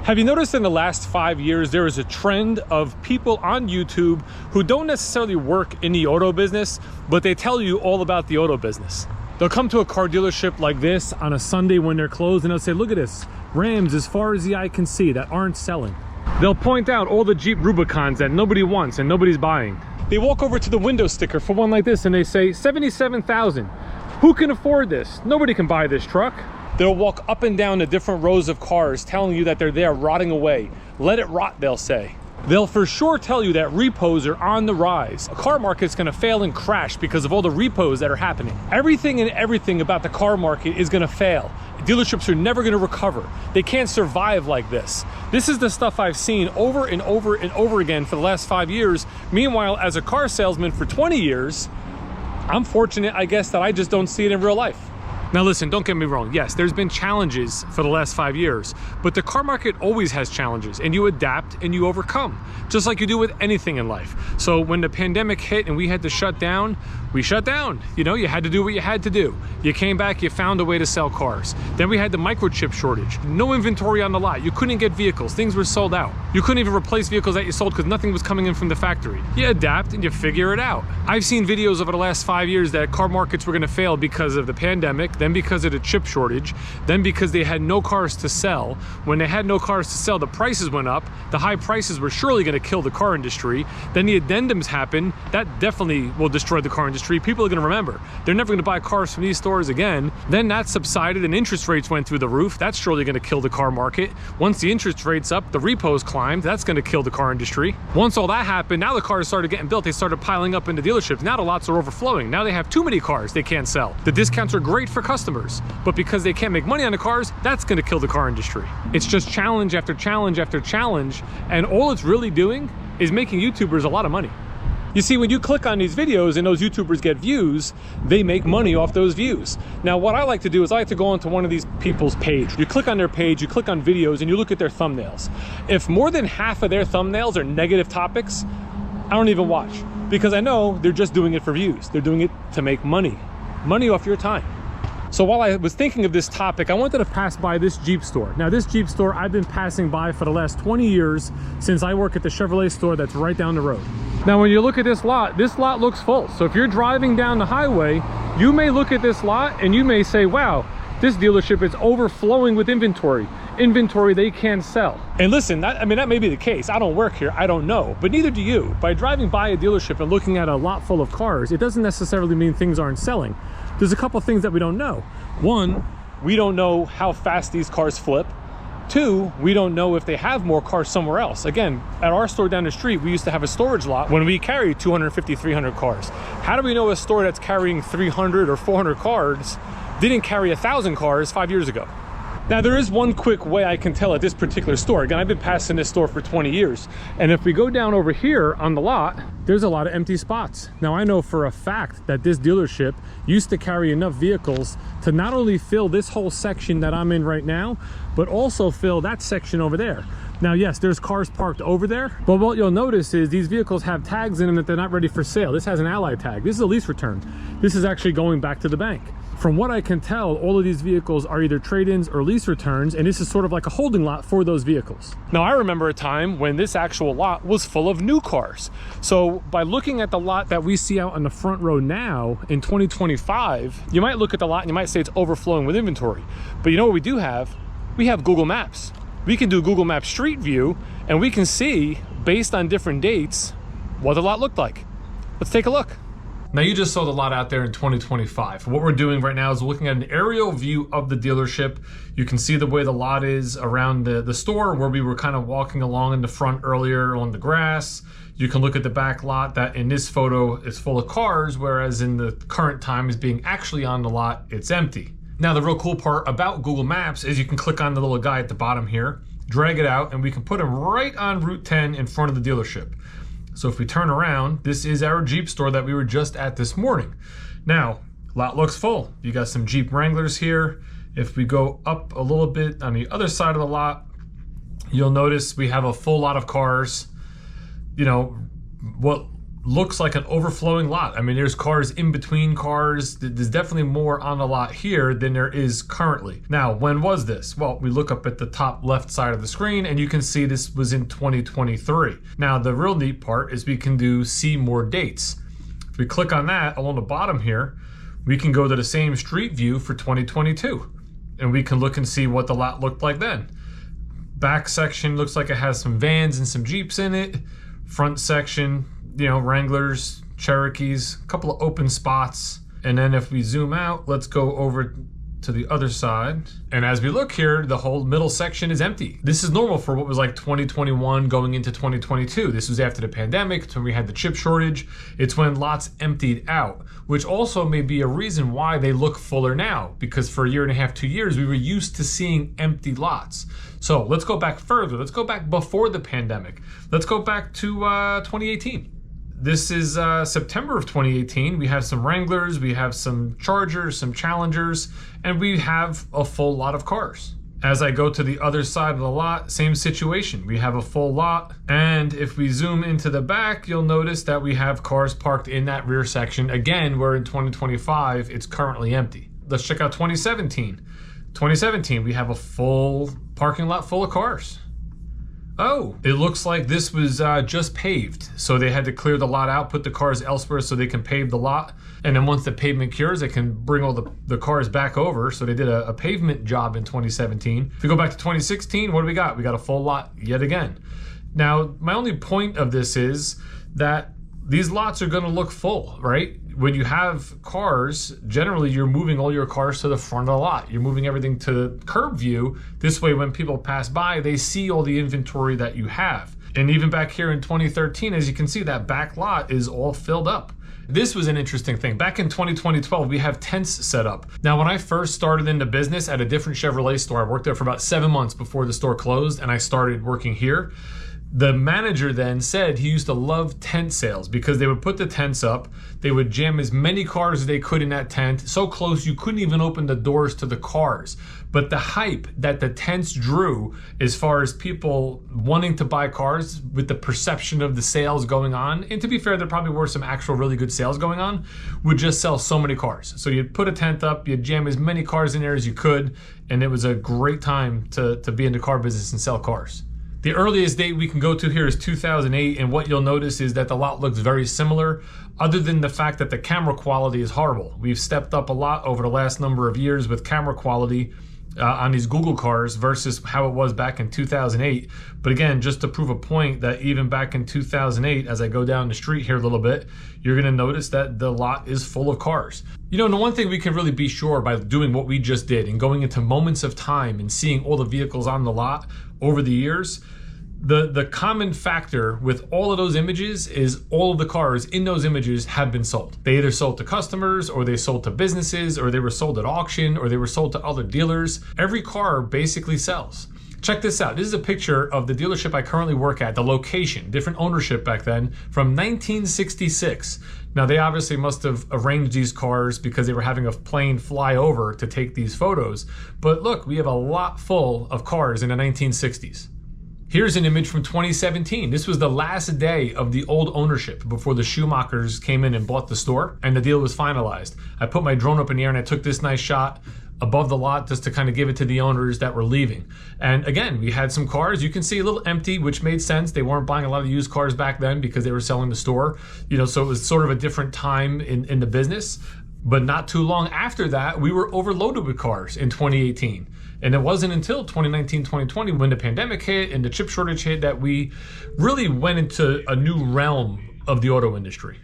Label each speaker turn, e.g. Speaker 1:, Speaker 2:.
Speaker 1: Have you noticed in the last 5 years, there is a trend of people on YouTube who don't necessarily work in the auto business, but they tell you all about the auto business. They'll come to a car dealership like this on a Sunday when they're closed and they'll say, look at this, Rams as far as the eye can see that aren't selling. They'll point out all the Jeep Rubicons that nobody wants and nobody's buying. They walk over to the window sticker for one like this and they say, 77,000. Who can afford this? Nobody can buy this truck. They'll walk up and down the different rows of cars telling you that they're there rotting away. Let it rot, they'll say. They'll for sure tell you that repos are on the rise. A car market's gonna fail and crash because of all the repos that are happening. Everything and everything about the car market is gonna fail. Dealerships are never gonna recover. They can't survive like this. This is the stuff I've seen over and over and over again for the last 5 years. Meanwhile, as a car salesman for 20 years, I'm fortunate, I guess, that I just don't see it in real life. Now listen, don't get me wrong. Yes, there's been challenges for the last 5 years, but the car market always has challenges and you adapt and you overcome, just like you do with anything in life. So when the pandemic hit and we had to shut down, we shut down. You know, you had to do what you had to do. You came back, you found a way to sell cars. Then we had the microchip shortage. No inventory on the lot. You couldn't get vehicles. Things were sold out. You couldn't even replace vehicles that you sold because nothing was coming in from the factory. You adapt and you figure it out. I've seen videos over the last 5 years that car markets were going to fail because of the pandemic, then because of the chip shortage, then because they had no cars to sell. When they had no cars to sell, the prices went up. The high prices were surely going to kill the car industry. Then the addendums happened. That definitely will destroy the car industry. People are going to remember. They're never going to buy cars from these stores again. Then that subsided and interest rates went through the roof. That's surely going to kill the car market. Once the interest rates up, the repos climbed. That's going to kill the car industry. Once all that happened, now the cars started getting built. They started piling up into dealerships. Now the lots are overflowing. Now they have too many cars they can't sell. The discounts are great for customers, but because they can't make money on the cars, that's going to kill the car industry. It's just challenge after challenge after challenge, and all it's really doing is making YouTubers a lot of money. You see, when you click on these videos and those YouTubers get views, they make money off those views. Now, what I like to do is I like to go onto one of these people's page. You click on their page, you click on videos, and you look at their thumbnails. If more than half of their thumbnails are negative topics, I don't even watch, because I know they're just doing it for views. They're doing it to make money off your time. So while I was thinking of this topic, I wanted to pass by this Jeep store. Now, this Jeep store I've been passing by for the last 20 years since I work at the Chevrolet store that's right down the road. Now, when you look at this lot looks full. So if you're driving down the highway, you may look at this lot and you may say, wow, this dealership is overflowing with inventory they can't sell. And listen, that may be the case. I don't work here, I don't know, but neither do you. By driving by a dealership and looking at a lot full of cars, it doesn't necessarily mean things aren't selling. There's a couple things that we don't know. One, we don't know how fast these cars flip. Two, we don't know if they have more cars somewhere else. Again, at our store down the street, we used to have a storage lot when we carried 250, 300 cars. How do we know a store that's carrying 300 or 400 cars didn't carry 1,000 cars 5 years ago? Now, there is one quick way I can tell at this particular store. Again, I've been passing this store for 20 years. And if we go down over here on the lot, there's a lot of empty spots. Now, I know for a fact that this dealership used to carry enough vehicles to not only fill this whole section that I'm in right now, but also fill that section over there. Now, yes, there's cars parked over there, but what you'll notice is these vehicles have tags in them that they're not ready for sale. This has an ally tag. This is a lease return. This is actually going back to the bank. From what I can tell, all of these vehicles are either trade-ins or lease returns, and this is sort of like a holding lot for those vehicles. Now, I remember a time when this actual lot was full of new cars. So by looking at the lot that we see out on the front row now in 2025, you might look at the lot and you might say it's overflowing with inventory. But you know what we do have? We have Google Maps. We can do Google Maps Street View, and we can see, based on different dates, what the lot looked like. Let's take a look. Now, you just saw the lot out there in 2025. What we're doing right now is looking at an aerial view of the dealership. You can see the way the lot is around the store where we were kind of walking along in the front earlier on the grass. You can look at the back lot that in this photo is full of cars, whereas in the current time is being actually on the lot, it's empty. Now, the real cool part about Google Maps is you can click on the little guy at the bottom here, drag it out, and we can put him right on Route 10 in front of the dealership. So if we turn around, this is our Jeep store that we were just at this morning. Now, lot looks full. You got some Jeep Wranglers here. If we go up a little bit on the other side of the lot, you'll notice we have a full lot of cars. You know, what looks like an overflowing lot. I mean, there's cars in between cars. There's definitely more on the lot here than there is currently. Now, when was this? Well, we look up at the top left side of the screen and you can see this was in 2023. Now, the real neat part is we can see more dates. If we click on that along the bottom here, we can go to the same street view for 2022 and we can look and see what the lot looked like then. Back section looks like it has some vans and some Jeeps in it. Front section, you know, Wranglers, Cherokees, a couple of open spots. And then if we zoom out, let's go over to the other side. And as we look here, the whole middle section is empty. This is normal for what was like 2021 going into 2022. This was after the pandemic, it's when we had the chip shortage. It's when lots emptied out, which also may be a reason why they look fuller now, because for a year and a half, 2 years, we were used to seeing empty lots. So let's go back further. Let's go back before the pandemic. Let's go back to 2018. This is September of 2018. We have some Wranglers, we have some Chargers, some Challengers, and we have a full lot of cars. As I go to the other side of the lot, same situation. We have a full lot, and if we zoom into the back, you'll notice that we have cars parked in that rear section. Again, we're in 2025, it's currently empty. Let's check out 2017. 2017, we have a full parking lot full of cars. Oh, it looks like this was just paved. So they had to clear the lot out, put the cars elsewhere so they can pave the lot. And then once the pavement cures, they can bring all the cars back over. So they did a pavement job in 2017. If we go back to 2016, what do we got? We got a full lot yet again. Now, my only point of this is that these lots are gonna look full, right? When you have cars, generally you're moving all your cars to the front of the lot. You're moving everything to the curb view. This way, when people pass by, they see all the inventory that you have. And even back here in 2013, as you can see, that back lot is all filled up. This was an interesting thing. Back in 2012, we have tents set up. Now, when I first started in the business at a different Chevrolet store, I worked there for about 7 months before the store closed and I started working here. The manager then said he used to love tent sales because they would put the tents up, they would jam as many cars as they could in that tent, so close you couldn't even open the doors to the cars. But the hype that the tents drew as far as people wanting to buy cars with the perception of the sales going on, and to be fair, there probably were some actual really good sales going on, would just sell so many cars. So you'd put a tent up, you'd jam as many cars in there as you could, and it was a great time to be in the car business and sell cars. The earliest date we can go to here is 2008, and what you'll notice is that the lot looks very similar, other than the fact that the camera quality is horrible. We've stepped up a lot over the last number of years with camera quality on these Google cars versus how it was back in 2008. But again, just to prove a point that even back in 2008, as I go down the street here a little bit, you're gonna notice that the lot is full of cars. You know, and the one thing we can really be sure by doing what we just did and going into moments of time and seeing all the vehicles on the lot over the years, the common factor with all of those images is all of the cars in those images have been sold. They either sold to customers, or they sold to businesses, or they were sold at auction, or they were sold to other dealers. Every car basically sells. Check this out. This is a picture of the dealership I currently work at, the location, different ownership back then, from 1966. Now, they obviously must have arranged these cars because they were having a plane fly over to take these photos. But look, we have a lot full of cars in the 1960s. Here's an image from 2017. This was the last day of the old ownership before the Schumachers came in and bought the store and the deal was finalized. I put my drone up in the air and I took this nice shot above the lot just to kind of give it to the owners that were leaving. And again, we had some cars, you can see a little empty, which made sense. They weren't buying a lot of used cars back then because they were selling the store, you know, so it was sort of a different time in the business. But not too long after that, we were overloaded with cars in 2018. And it wasn't until 2019, 2020, when the pandemic hit and the chip shortage hit, that we really went into a new realm of the auto industry.